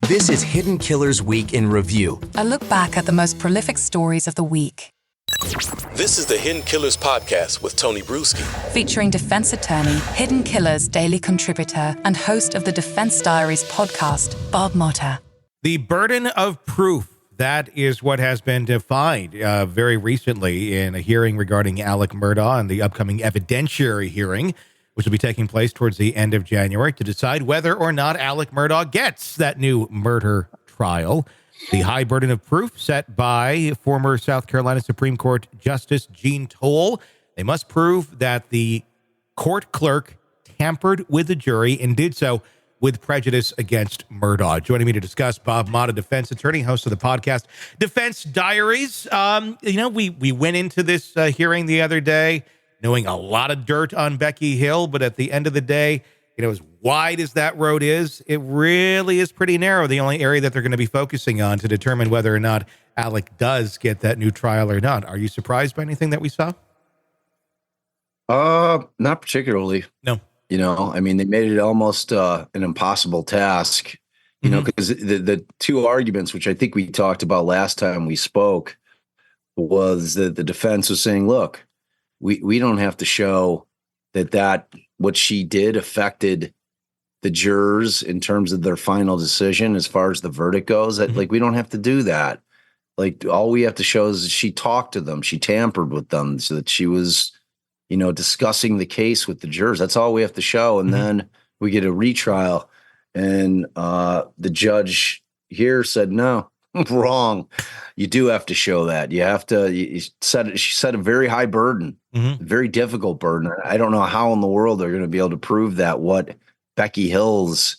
This is Hidden Killers Week in Review. A look back at the most prolific stories of the week. This is the Hidden Killers podcast with Tony Brueski. Featuring defense attorney, Hidden Killers daily contributor, and host of the Defense Diaries podcast, Bob Murdaugh. The burden of proof, that is what has been defined very recently in a hearing regarding Alec Murdaugh and the upcoming evidentiary hearing, which will be taking place towards the end of January to decide whether or not Alec Murdaugh gets that new murder trial. The high burden of proof set by former South Carolina Supreme Court Justice Jean Toll. They must prove that the court clerk tampered with the jury and did so with prejudice against Murdaugh. Joining me to discuss, Bob Murdaugh, defense attorney, host of the podcast Defense Diaries. We went into this hearing the other day knowing a lot of dirt on Becky Hill, but at the end of the day, as wide as that road is, it really is pretty narrow. The only area that they're going to be focusing on to determine whether or not Alec does get that new trial or not. Are you surprised by anything that we saw? Not particularly. No. They made it almost an impossible task, because the two arguments, which I think we talked about last time we spoke, was that the defense was saying, look, we don't have to show that what she did affected the jurors in terms of their final decision as far as the verdict goes. That we don't have to do that. All we have to show is she talked to them, she tampered with them, so that she was, discussing the case with the jurors. That's all we have to show. And then we get a retrial. And the judge here said, no, wrong. You do have to show that. You have to, she set a very high burden, very difficult burden. I don't know how in the world they're going to be able to prove that what Becky Hill's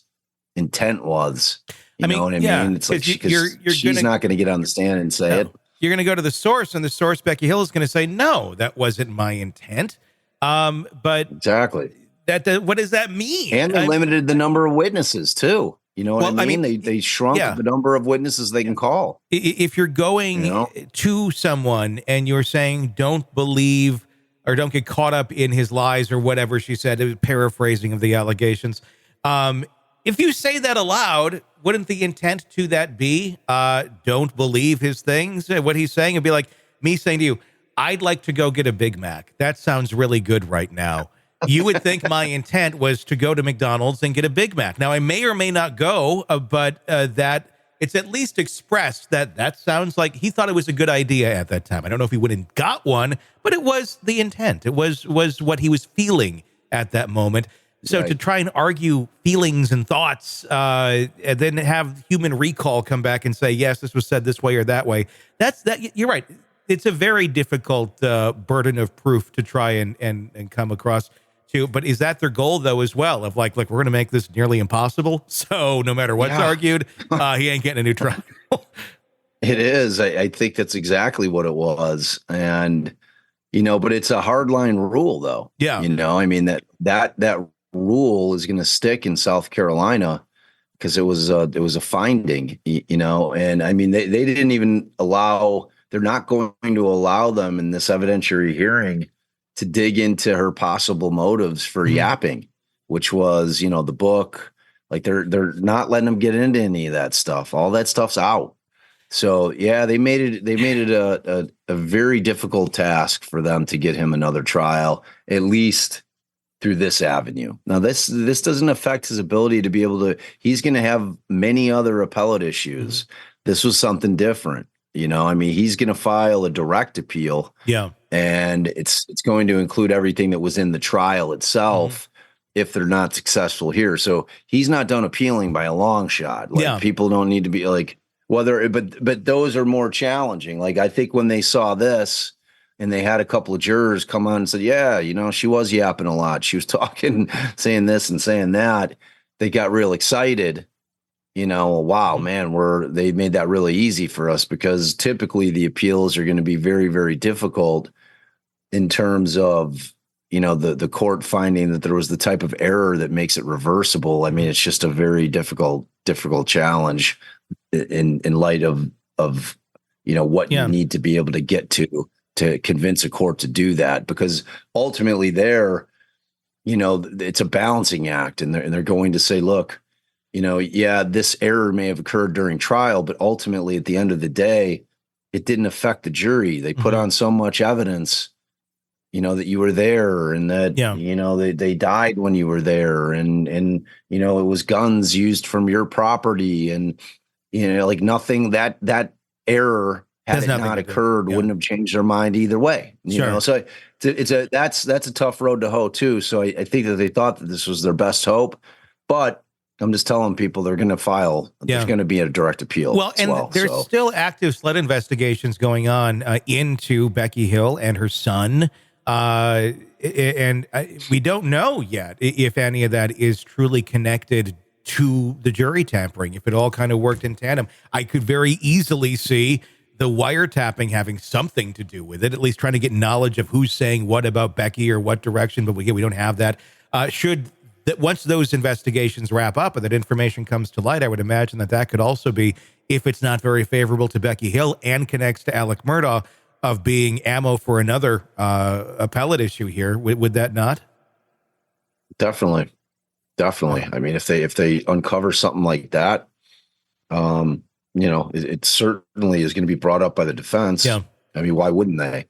intent was. You know what I mean? It's like she's not going to get on the stand and say it. You're going to go to the source, and the source, Becky Hill, is going to say, no, that wasn't my intent. But exactly. What does that mean? And they limited the number of witnesses too. You know what I mean? They shrunk the number of witnesses they can call. If you're going to someone and you're saying, don't believe or don't get caught up in his lies or whatever she said, it was paraphrasing of the allegations. If you say that aloud, wouldn't the intent to that be, don't believe his things, what he's saying? It'd be like me saying to you, I'd like to go get a Big Mac. That sounds really good right now. You would think my intent was to go to McDonald's and get a Big Mac. Now, I may or may not go, but that it's at least expressed that sounds like he thought it was a good idea at that time. I don't know if he went and got one, but it was the intent. It was what he was feeling at that moment. So to try and argue feelings and thoughts, and then have human recall come back and say, yes, this was said this way or that way. You're right. It's a very difficult burden of proof to try and come across to. But is that their goal, though, as well? Of look, we're going to make this nearly impossible. So no matter what's argued, he ain't getting a new trial. It is. I think that's exactly what it was. And, but it's a hardline rule, though. Yeah. That rule is going to stick in South Carolina because it was a finding, and they didn't even allow. They're not going to allow them in this evidentiary hearing to dig into her possible motives for yapping, which was, the book. They're not letting them get into any of that stuff. All that stuff's out. So they made it a very difficult task for them to get him another trial, at least through this avenue. Now, this doesn't affect his ability to be able to. He's going to have many other appellate issues. This was something different. He's going to file a direct appeal. Yeah. And it's going to include everything that was in the trial itself if they're not successful here. So he's not done appealing by a long shot. People don't need to be but those are more challenging. I think when they saw this and they had a couple of jurors come on and said, she was yapping a lot. She was talking, saying this and saying that. They got real excited. Wow, man, they made that really easy for us, because typically the appeals are going to be very, very difficult in terms of, the court finding that there was the type of error that makes it reversible. It's just a very difficult challenge in light of what you need to be able to get to convince a court to do that, because ultimately it's a balancing act, and they're going to say, look, yeah, this error may have occurred during trial, but ultimately at the end of the day, it didn't affect the jury. They put on so much evidence, that you were there and that, they died when you were there and, it was guns used from your property and, like nothing that error had it not occurred wouldn't have changed their mind either way. So that's a tough road to hoe too. So I think that they thought that this was their best hope, but I'm just telling people they're going to file. There's going to be a direct appeal. There's still active SLED investigations going on into Becky Hill and her son. We don't know yet if any of that is truly connected to the jury tampering, if it all kind of worked in tandem. I could very easily see the wiretapping having something to do with it, at least trying to get knowledge of who's saying what about Becky or what direction, but we don't have that. Once those investigations wrap up and that information comes to light, I would imagine that could also be, if it's not very favorable to Becky Hill and connects to Alec Murdaugh, of being ammo for another appellate issue here. Would that not? Definitely. I mean, if they uncover something like that, it certainly is going to be brought up by the defense. Yeah. I mean, why wouldn't they?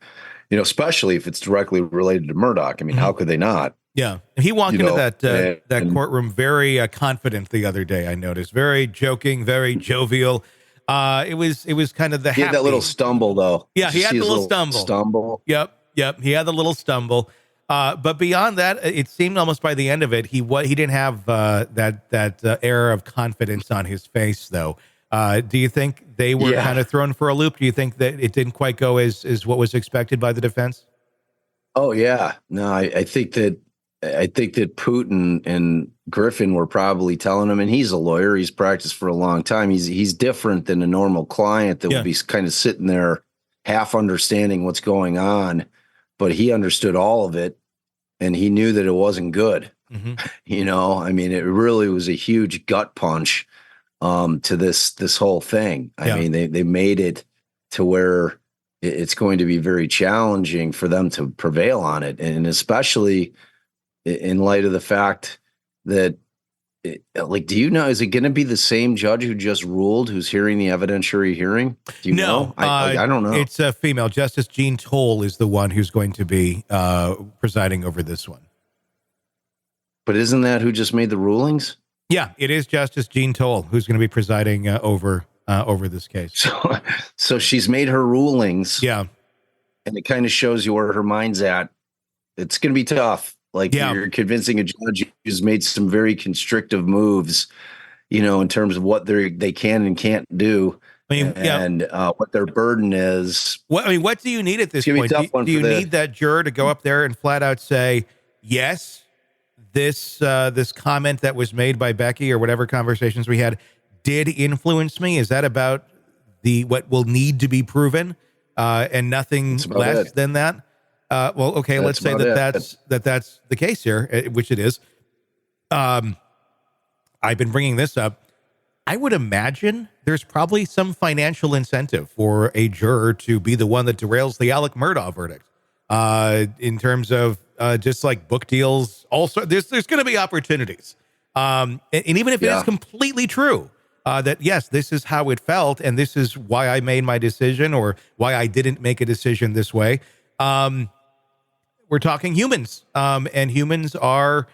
Especially if it's directly related to Murdaugh. I mean, how could they not? Yeah. He walked into that courtroom very confident the other day, I noticed. Very joking, very jovial. It was kind of he had that little stumble though. Yeah, he had the little stumble. Yep. He had the little stumble. But beyond that, it seemed almost by the end of it, he didn't have that air of confidence on his face though. Do you think they were kind of thrown for a loop? Do you think that it didn't quite go as what was expected by the defense? Oh yeah, no, I think that Putin and Griffin were probably telling him, and he's a lawyer, he's practiced for a long time. He's different than a normal client that would be kind of sitting there half understanding what's going on, but he understood all of it and he knew that it wasn't good. I mean, it really was a huge gut punch to this whole thing. I mean, they made it to where it's going to be very challenging for them to prevail on it. And especially in light of the fact that, do you know, is it going to be the same judge who just ruled who's hearing the evidentiary hearing? Do you know? I don't know. It's a female. Justice Jean Toll is the one who's going to be presiding over this one. But isn't that who just made the rulings? Yeah, it is Justice Jean Toll who's going to be presiding over this case. So she's made her rulings. Yeah. And it kind of shows you where her mind's at. It's going to be tough. You're convincing a judge who's made some very constrictive moves, in terms of what they can and can't do. And what their burden is. What do you need at this point? Do you need that juror to go up there and flat out say, yes, this comment that was made by Becky or whatever conversations we had did influence me? Is that about what will need to be proven and nothing less than that? Okay, let's say that's the case here, which it is. I've been bringing this up. I would imagine there's probably some financial incentive for a juror to be the one that derails the Alec Murdaugh verdict. In terms of just like book deals, also there's going to be opportunities. And even if it is completely true that yes, this is how it felt, and this is why I made my decision, or why I didn't make a decision this way. We're talking humans, and humans are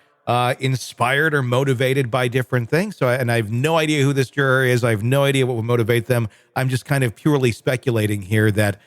inspired or motivated by different things. So, and I have no idea who this juror is. I have no idea what will motivate them. I'm just kind of purely speculating here that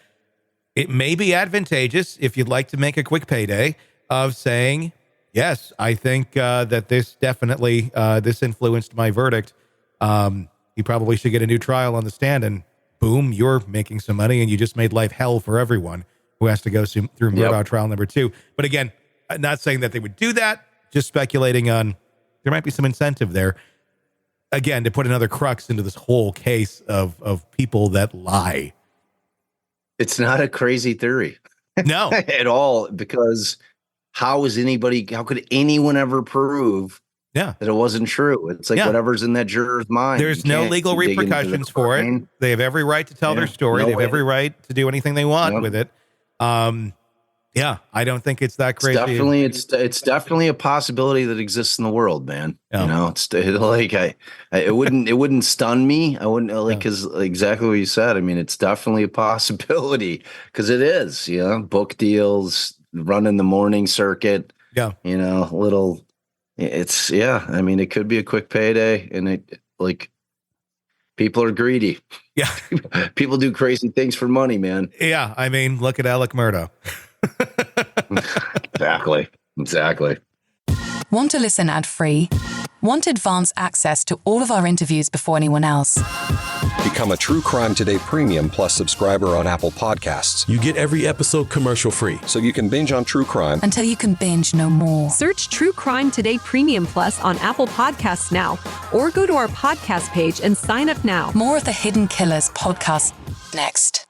it may be advantageous if you'd like to make a quick payday of saying, yes, I think that this definitely this influenced my verdict. You probably should get a new trial on the stand, and boom, you're making some money, and you just made life hell for everyone who has to go through Murdaugh trial number 2. But again, I'm not saying that they would do that, just speculating on there might be some incentive there. Again, to put another crux into this whole case of people that lie. It's not a crazy theory. No. At all, because how could anyone ever prove that it wasn't true? It's like whatever's in that juror's mind. There's no legal repercussions for it. They have every right to tell their story. They have every right to do anything they want with it. Yeah, I don't think it's that crazy. It's definitely a possibility that exists in the world, man. Yeah. You know, it's like it wouldn't stun me. I wouldn't like, because exactly what you said. I mean, it's definitely a possibility because it is. You know, book deals, running the morning circuit. Yeah, you know, I mean, it could be a quick payday, and it like people are greedy. Yeah, people do crazy things for money, man. Yeah, I mean, look at Alec Murdaugh. Exactly. Want to listen ad-free? Want advanced access to all of our interviews before anyone else? Become a True Crime Today Premium Plus subscriber on Apple Podcasts. You get every episode commercial free. So you can binge on true crime until you can binge no more. Search True Crime Today Premium Plus on Apple Podcasts now, or go to our podcast page and sign up now. More of the Hidden Killers podcast next.